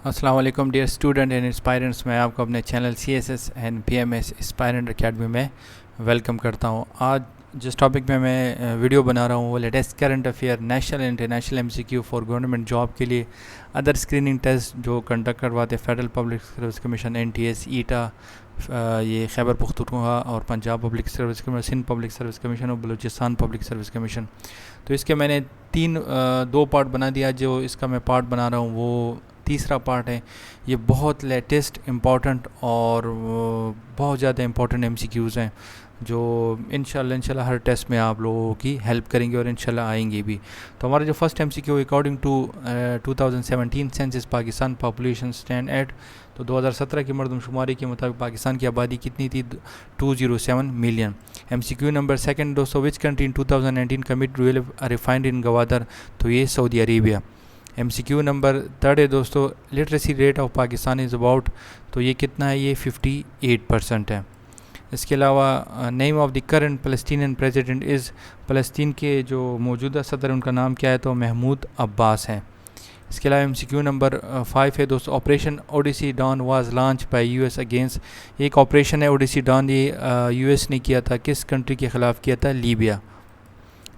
السلام علیکم dear student and اسپائرنٹس. میں آپ کو اپنے channel C S S and P M S aspirant academy میں ویلکم کرتا ہوں. آج جس ٹاپک میں ویڈیو بنا رہا ہوں وہ latest current affair national international M C Q for government job کے لیے ادر اسکریننگ ٹیسٹ جو کنڈکٹ کرواتے federal public service commission N T S ایٹا, یہ خیبر پختونخوا اور Punjab public service commission, Sindh public service commission اور بلوچستان پبلک سروس کمیشن. تو اس کے میں نے دو پارٹ بنا دیا. جو اس کا میں پارٹ بنا رہا ہوں وہ تیسرا پارٹ ہے. یہ بہت لیٹسٹ امپورٹنٹ اور بہت زیادہ امپورٹنٹ ایم سی کیوز ہیں جو انشاءاللہ ہر ٹیسٹ میں آپ لوگوں کی ہیلپ کریں گے اور انشاءاللہ آئیں گے بھی. تو ہمارا جو first M C Q according to 2017 census Pakistan population stand at, تو 2017 کی مردم شماری کے مطابق پاکستان کی آبادی کتنی تھی؟ 207 million. M C Q number second دوستو, which country in 2019 commit to develop refined in Gwadar? تو یہ Saudi Arabia. M C Q number third ہے دوستو, literacy rate of Pakistan is about, تو یہ کتنا ہے؟ یہ 58% ہے. اس کے علاوہ name of the current Palestinian president is, فلسطین کے جو موجودہ صدر ان کا نام کیا ہے؟ تو محمود عباس ہیں. اس کے علاوہ ایم سی کیو نمبر 5 ہے دوستو, operation Odyssey Dawn was launch by U S against, ایک آپریشن ہے اوڈیسی ڈان, یہ یو ایس نے کیا تھا, کس کنٹری کے خلاف کیا تھا؟ لیبیا.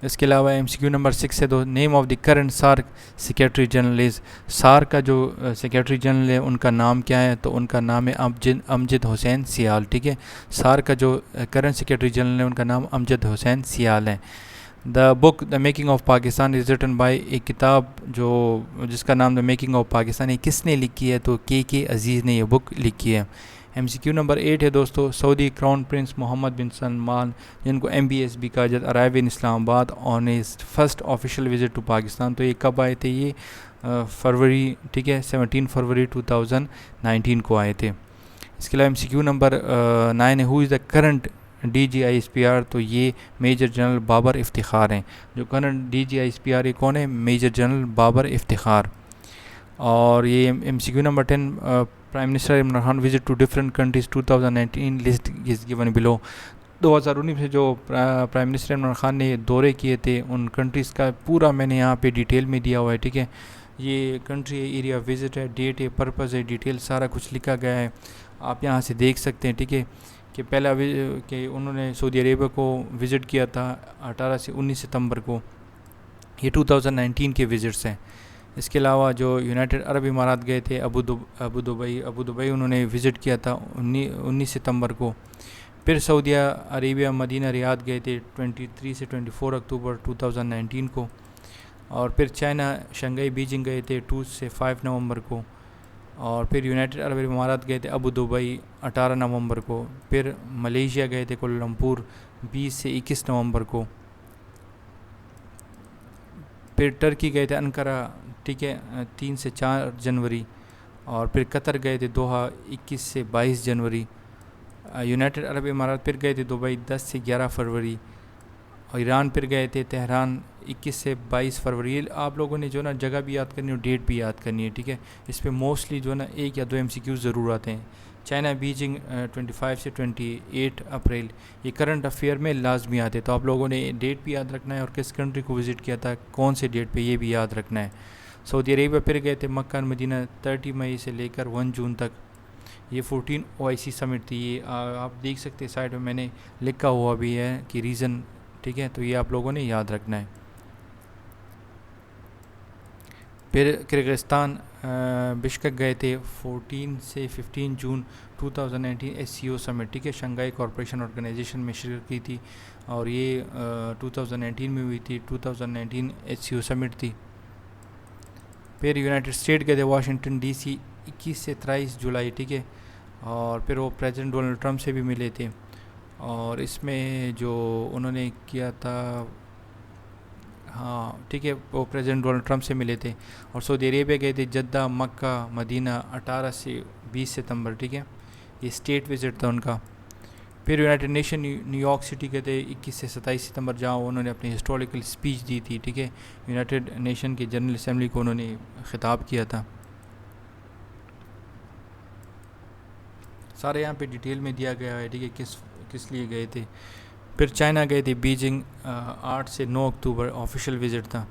اس کے علاوہ ایم سی کیو نمبر 6 ہے دو, name of the current SAARC secretary general is, SAARC کا جو سیکریٹری جنرل ہے ان کا نام کیا ہے؟ تو ان کا نام ہے امجد حسین سیال. ٹھیک ہے, سارک کا جو کرنٹ سیکریٹری جنرل ہے ان کا نام امجد حسین سیال ہے. The book the making of Pakistan is written by, ایک کتاب جو جس کا نام دا میکنگ آف پاکستان ہے, کس نے لکھی ہے؟ تو کے عزیز نے یہ بک لکھی ہے. ایم سی کیو نمبر 8 ہے دوستو, سعودی کراؤن پرنس محمد بن سلمان جن کو ایم بی ایس بھی کہا جاتا, arrive in Islamabad on his first official visit to Pakistan. تو یہ کب آئے تھے؟ یہ فروری, ٹھیک ہے, 17 فروری 2019 کو آئے تھے. اس کے علاوہ ایم سی کیو نمبر 9 ہے, who is the current D G I S P R? تو یہ میجر جنرل بابر افتخار ہیں. جو current D G I S P R یہ کون ہے؟ Major general Babar Iftikhar. اور یہ M C Q number 10, prime minister Imran Khan visit to different countries 2019 list is given below. 2019 سے جو پرائم منسٹر عمران خان نے دورے کیے تھے ان کنٹریز کا پورا میں نے یہاں پہ ڈیٹیل میں دیا ہوا ہے. ٹھیک ہے, یہ کنٹری ہے, ایریا وزٹ ہے, ڈیٹ ہے, پرپز ہے, ڈیٹیل سارا کچھ لکھا گیا ہے, آپ یہاں سے دیکھ سکتے ہیں. ٹھیک ہے, کہ پہلا کہ انہوں نے سعودی عربیہ کو وزٹ کیا تھا 18 سے 19 ستمبر کو, یہ 2019 کے وزٹس ہیں. اس کے علاوہ جو یونائٹڈ عرب امارات گئے تھے, ابو دبئی انہوں نے وزٹ کیا تھا 19 ستمبر کو. پھر سعودیہ عربیہ مدینہ ریاض گئے تھے 23 سے 24 اکتوبر 2019 کو. اور پھر چائنا شنگھائی بیجنگ گئے تھے 2 سے 5 نومبر کو. اور پھر یونائٹڈ عرب امارات گئے تھے ابو دبئی 18 نومبر کو. پھر ملیشیا گئے تھے کوالالمپور 20 سے 21 نومبر کو. پھر ٹرکی گئے تھے انقرہ, ٹھیک ہے, 3 سے 4 جنوری. اور پھر قطر گئے تھے دوحہ 21 سے 22 جنوری. یونائٹڈ عرب امارات پھر گئے تھے دبئی 10 سے 11 فروری. اور ایران پھر گئے تھے تہران 21 سے 22 فروری. آپ لوگوں نے جو نا جگہ بھی یاد کرنی ہے اور ڈیٹ بھی یاد کرنی ہے. ٹھیک ہے, اس پہ موسٹلی جو نا 1 یا 2 ایم سی کیو ضرور آتے ہیں. چائنا بیجنگ 25 سے 28 اپریل, یہ کرنٹ افیئر میں لازمی آتے. تو آپ لوگوں نے ڈیٹ بھی یاد رکھنا ہے اور کس کنٹری کو وزٹ کیا تھا, کون سے ڈیٹ پہ, یہ بھی یاد رکھنا ہے. سعودی عربیہ پھر گئے تھے مکہ مدینہ 30 مئی سے لے کر 1 جون تک. یہ 14 او آئی سی سمٹ تھی. یہ آپ دیکھ سکتے سائڈ میں میں نے لکھا ہوا بھی ہے کہ ریزن. ٹھیک ہے, تو یہ آپ لوگوں نے یاد رکھنا ہے. پھر کرغزستان بشکک گئے تھے 14 سے 15 جون 2019 ایس سی او سمٹ. ٹھیک ہے, شنگھائی کارپوریشن آرگنائزیشن میں شرکت کی تھی اور یہ 2019 میں ہوئی تھی. 2019 ایس سی او سمٹ تھی. پھر یونائٹڈ اسٹیٹ گئے تھے واشنگٹن ڈی سی 21 سے 23 جولائی. ٹھیک ہے, اور پھر وہ پریزیڈنٹ ڈونلڈ ٹرمپ سے بھی ملے تھے. اور اس میں جو انہوں نے کیا تھا, ہاں ٹھیک ہے, وہ پریزیڈنٹ ڈونلڈ ٹرمپ سے ملے تھے. اور سعودی عربیہ گئے تھے جدہ مکہ مدینہ 18 سے 20 ستمبر. ٹھیک ہے, یہ اسٹیٹ وزٹ تھا ان کا. پھر United nation new York city گئے تھے 21 سے 27 ستمبر, جہاں انہوں نے اپنی ہسٹوریکل اسپیچ دی تھی. ٹھیک ہے, یونائٹڈ نیشن کے جنرل اسمبلی کو انہوں نے خطاب کیا تھا. سارے یہاں پہ ڈیٹیل میں دیا گیا ہے. ٹھیک ہے, کس لیے گئے تھے. پھر چائنا گئے تھے بیجنگ 8 سے 9 اکتوبر, آفیشیل وزٹ تھا.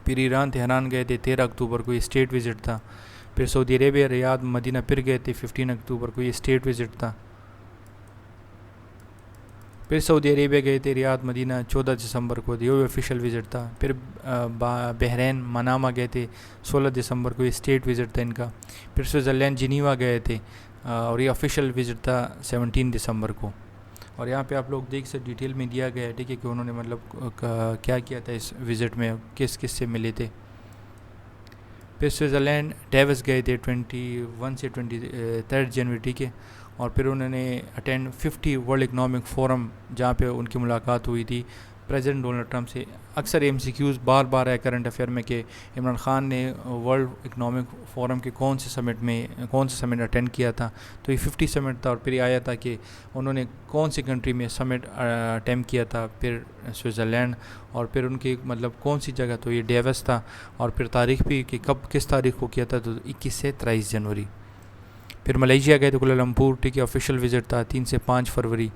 پھر ایران تہران گئے تھے 13 اکتوبر کو, یہ اسٹیٹ وزٹ تھا. پھر سعودی عربیہ ریاض مدینہ پھر گئے تھے 15 اکتوبر کو، یہ اسٹیٹ وزٹ تھا. پھر سعودی عربیہ گئے تھے ریاض مدینہ 14 دسمبر کو، یہ آفیشیل وزٹ تھا. پھر بحرین منامہ گئے تھے 16 دسمبر کو، یہ اسٹیٹ وزٹ تھا ان کا. پھر سوئٹزرلینڈ جنیوا گئے تھے اور یہ آفیشیل وزٹ تھا 17 دسمبر کو. اور یہاں پہ آپ لوگ دیکھ سکتے ڈیٹیل میں دیا گیا ہے، ٹھیک ہے، کہ انہوں نے مطلب کیا کیا تھا اس وزٹ میں، کس کس سے ملے تھے. پھر سوئٹزرلینڈ ڈیوس گئے تھے 21 سے 23 جنوری، ٹھیک ہے. اور پھر انہوں نے اٹینڈ 50 ورلڈ اکنامک فورم، جہاں پہ ان کی ملاقات ہوئی تھی پریزیڈنٹ ڈونلڈ ٹرمپ سے. اکثر ایم سی کیوز بار بار ہے کرنٹ افیئر میں کہ عمران خان نے ورلڈ اکنامک فورم کے کون سے سمٹ اٹینڈ کیا تھا. تو یہ 50 سمٹ تھا. اور پھر یہ آیا تھا کہ انہوں نے کون سی کنٹری میں سمٹ اٹینڈ کیا تھا، پھر سوئٹزرلینڈ. اور پھر ان کی مطلب کون سی جگہ، تو یہ ڈیوس تھا. اور پھر تاریخ بھی کہ کب کس تاریخ کو کیا تھا، تو 21 سے 23 جنوری. پھر ملیشیا گئے تو کوالالمپور، ٹھیک ہے، آفیشیل وزٹ تھا 3 سے 5 فروری.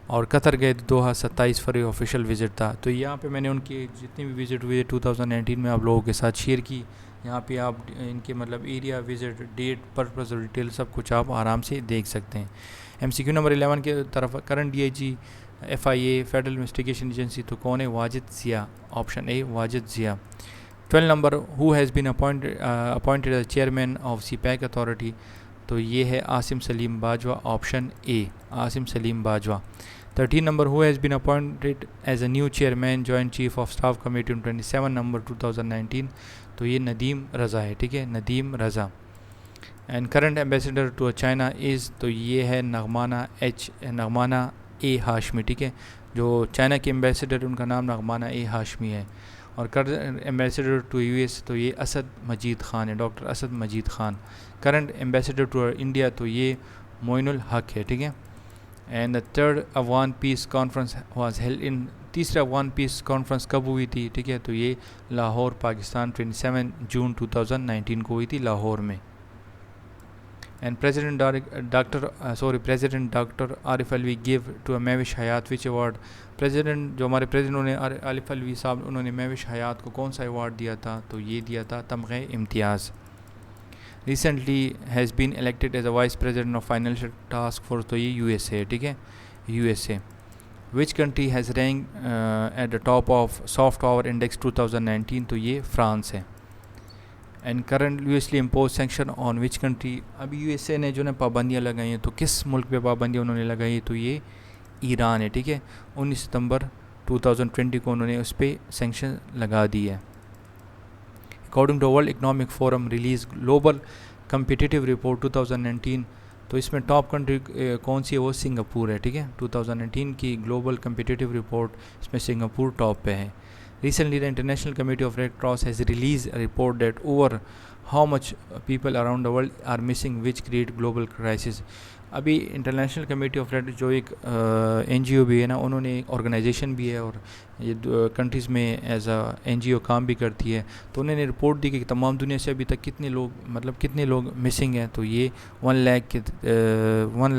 اور قطر گئے تو دوحہ 27 فروری آفیشیل وزٹ تھا. تو یہاں پہ میں نے ان کی جتنی بھی وزٹ ہوئی ہے 2019 میں آپ لوگوں کے ساتھ شیئر کی. یہاں پہ آپ ان کے مطلب ایریا، وزٹ، ڈیٹ، پرپز اور ڈیٹیل سب کچھ آپ آرام سے دیکھ سکتے ہیں. ایم سی کیو نمبر 11 کے طرف current D I G F I A federal investigation agency, تو کون ہے؟ Wajid Zia, option A Wajid Zia. 12 number who has been appointed as chairman of CPEC authority, تو یہ ہے Asim Saleem Bajwa, option A Asim Saleem Bajwa. 13 number who has been appointed as a new chairman joint chief of staff committee 27 number 2019، تو یہ ندیم رضا ہے، ٹھیک ہے، Nadeem Raza. And current ambassador to China is, تو یہ ہے نغمانہ اے ہاشمی، ٹھیک ہے. جو چائنا کے ایمبیسڈر ان کا نام نغمانہ اے ہاشمی ہے. اور current ambassador to U S, تو یہ اسد مجید خان ہے، doctor Asad Majeed Khan. Current ambassador to India, تو یہ معین الحق ہے، ٹھیک ہے. And the third Afghan peace conference was held in, تیسرے افغان پیس کانفرنس کب ہوئی تھی، ٹھیک ہے، تو یہ لاہور پاکستان 27 جون 2019 کو ہوئی تھی لاہور میں. And president doctor Arif Alvi gave to a Mehwish Hayat which award, جو ہمارے پریزیڈنٹ نے عارف الوی صاحب، انہوں نے مہوش حیات کو کون سا ایوارڈ دیا تھا، تو یہ دیا تھا تمغہ امتیاز. Recently has been elected as a vice president of financial task force, تو یہ یو ایس اے، ٹھیک ہے، U S A. Which country has rank at the top of soft power index 2019، تو یہ فرانس ہے. اینڈ کرنٹ یو ایس لی impose sanction on which country, اب U S A نے جو نا پابندیاں لگائی ہیں، تو کس ملک پہ پابندیاں انہوں نے لگائی ہے، تو یہ ایران ہے، ٹھیک ہے. 19 ستمبر 2020 کو انہوں نے اس پہ سینکشن لگا دی ہے. According to world economic forum release global competitive report 2019، تو اس میں ٹاپ کنٹری کون سی ہے، وہ سنگاپور ہے، ٹھیک ہے. 2019 کی گلوبل کمپیٹیٹیو رپورٹ، اس میں سنگاپور ٹاپ پہ ہے. Recently, the International Committee of Red Cross has released a report that over how much people around the world are missing, which create global crisis. ابھی international committee of red جو ایک N G او بھی ہے نا، انہوں نے ایک organization بھی ہے اور یہ کنٹریز میں ایز اے این جی او کام بھی کرتی ہے. تو انہوں نے رپورٹ دی کہ تمام دنیا سے ابھی تک کتنے لوگ مسنگ ہیں، تو یہ 1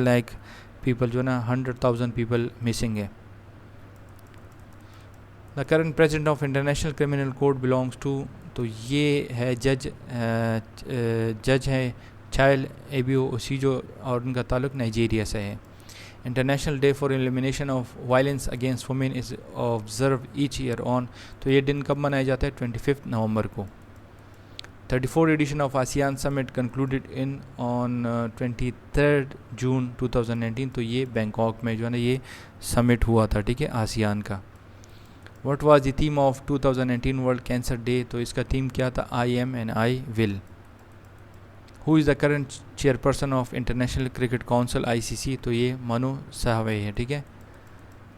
لاکھ پیپل جو ہے نا 100,000 پیپل مسنگ ہے. The current president of international criminal court belongs to, تو یہ ہے جج ہے چائل ایبیو اوسیجو، اور ان کا تعلق نائجیریا سے ہے. International day for elimination of violence against women is observe each year on, تو یہ دن کب منایا جاتا ہے؟ 25 نومبر کو. 34 edition of ASEAN summit concluded in on 23 June 2019، تو یہ بینکاک میں جو ہے نا یہ سمٹ ہوا تھا، ٹھیک ہے، آسیان کا. What was the theme of 2019 world cancer day, تو اس کا تھیم کیا تھا؟ I am and I will. Who is the current chairperson of international cricket council I C C, تو یہ منو سہوے ہے، ٹھیک ہے.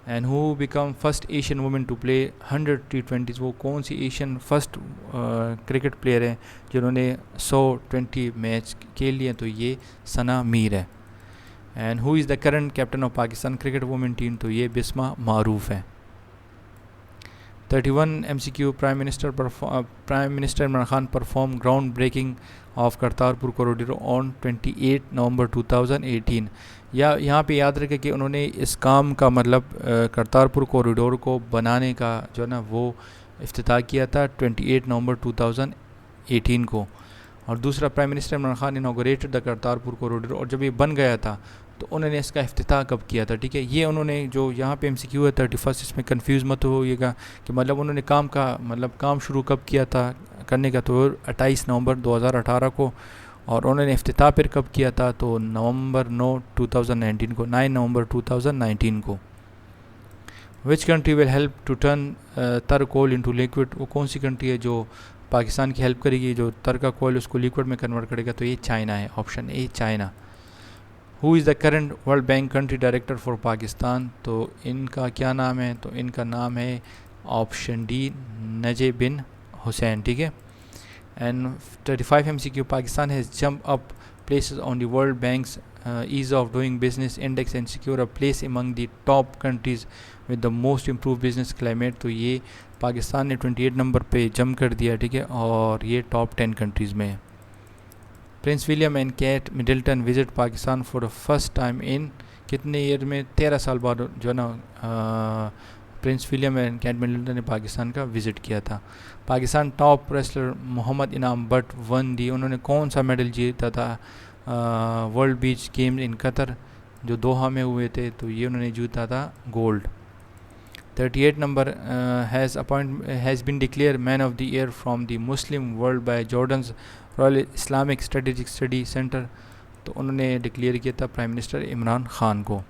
And who became first Asian woman to play 100 T20، وہ کون سی ایشین فرسٹ کرکٹ پلیئر ہیں جنہوں نے 100 T20 میچ کھیل لیے، تو یہ ثنا میر ہے. And who is the current captain of Pakistan cricket women team, تو یہ بسمہ معروف ہے. 31 M C Q prime minister Imran Khan perform ground breaking of Kartarpur corridor on 28 November 2018. یہاں پہ یاد رکھے کہ انہوں نے اس کام کا مطلب کرتارپور کوریڈور کو بنانے کا جو ہے نا وہ افتتاح کیا تھا 28 نومبر 2018 کو. اور دوسرا پرائم منسٹر عمران خان انوگریٹڈ دا کرتارپور کوریڈور، اور جب یہ بن گیا تھا تو انہوں نے اس کا افتتاح کب کیا تھا؟ ٹھیک ہے، یہ انہوں نے جو یہاں پہ MCQ ہے 31، اس میں کنفیوز مت ہوئیے گا کہ مطلب انہوں نے کام شروع کب کیا تھا کرنے کا، تو 28 نومبر 2018 کو، اور انہوں نے افتتاح پھر کب کیا تھا تو نومبر 9 2019 کو، 9 نومبر 2019 کو۔ Which country will help to turn tar coal into liquid, وہ کون سی کنٹری ہے جو پاکستان کی ہیلپ کرے گی جو تر کا کوئل اس کو لیکوڈ میں کنورٹ کرے گا؟ تو یہ چائنا ہے، option a China. Who is the current world bank country director for Pakistan, تو ان کا کیا نام ہے؟ تو ان کا نام ہے آپشن ڈی نجی بن حسین، ٹھیک ہے۔ And 35 MCQ، Pakistan has jump up places on the World Bank's ease of doing business index and secure a place among the top countries with the most improved business climate، تو یہ پاکستان نے 28 number پہ jump کر دیا، ٹھیک ہے، اور یہ ٹاپ 10 کنٹریز میں ہے۔ Prince William and Kate Middleton visit Pakistan for the first time in کتنے ایئر میں؟ 13 سال بعد جو ہے نا prince William and Kate Middleton نے پاکستان کا وزٹ کیا تھا۔ پاکستان ٹاپ ریسلر محمد انعام بٹ ون دی، انہوں نے کون سا میڈل جیتا تھا ورلڈ بیچ گیم ان قطر جو دوحہ میں ہوئے تھے؟ تو یہ انہوں نے جیتا تھا gold. 38 number has been declared man of the year from the Muslim world by Jordan's royal Islamic strategic study centre, تو انہوں نے ڈکلیئر کیا تھا پرائم منسٹر عمران خان کو۔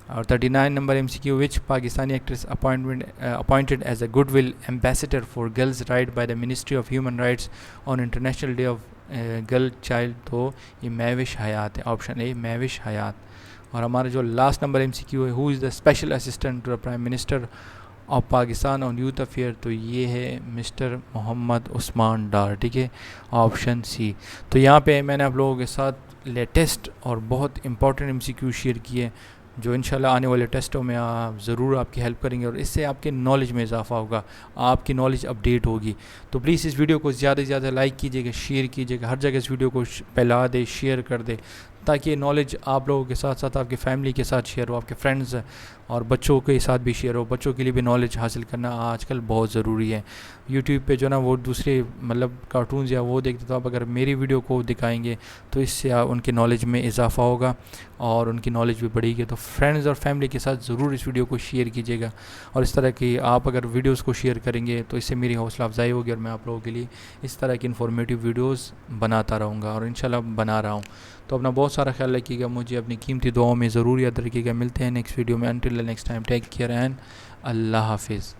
اور 39 number MCQ، which Pakistani actress appointed as a good will ambassador for girls right by the ministry of human rights on international day of girl child, تو یہ مہوش حیات ہے، آپشن اے مہوش حیات۔ اور ہمارا جو لاسٹ نمبر MCQ ہے، who is the special assistant to the prime minister of Pakistan on youth affair, تو یہ ہے مسٹر محمد عثمان ڈار، ٹھیک ہے، آپشن سی۔ تو یہاں پہ میں نے آپ لوگوں کے ساتھ لیٹسٹ اور بہت امپورٹنٹ MCQ شیئر کیے جو انشاءاللہ آنے والے ٹیسٹوں میں آپ ضرور آپ کی ہیلپ کریں گے، اور اس سے آپ کے نالج میں اضافہ ہوگا، آپ کی نالج اپڈیٹ ہوگی۔ تو پلیز اس ویڈیو کو زیادہ سے زیادہ لائک کیجیے گا، شیئر کیجیے گا، ہر جگہ اس ویڈیو کو پھیلا دے، شیئر کر دے، تاکہ یہ نالج آپ لوگوں کے ساتھ ساتھ آپ کی فیملی کے ساتھ شیئر ہو، آپ کے فرینڈز اور بچوں کے ساتھ بھی شیئر ہو۔ بچوں کے لیے بھی نالج حاصل کرنا آج کل بہت ضروری ہے۔ یوٹیوب پہ جو نا وہ دوسرے مطلب کارٹونز یا وہ دیکھتے، تو آپ اگر میری ویڈیو کو دکھائیں گے تو اس سے ان کی نالج میں اضافہ ہوگا اور ان کی نالج بھی بڑھے گی۔ تو فرینڈز اور فیملی کے ساتھ ضرور اس ویڈیو کو شیئر کیجیے گا، اور اس طرح کی آپ اگر ویڈیوز کو شیئر کریں گے تو اس سے میری حوصلہ افزائی ہوگی، اور میں آپ لوگوں کے لیے اس طرح کی انفارمیٹیو ویڈیوز بناتا رہوں گا، اور انشاءاللہ بنا رہا ہوں۔ تو اپنا بہت سارا خیال رکھیے گا، مجھے اپنی قیمتی دعاؤں میں ضرور یاد رکھیے گا۔ ملتے ہیں نیکسٹ ویڈیو میں، until next time take care and اللہ حافظ۔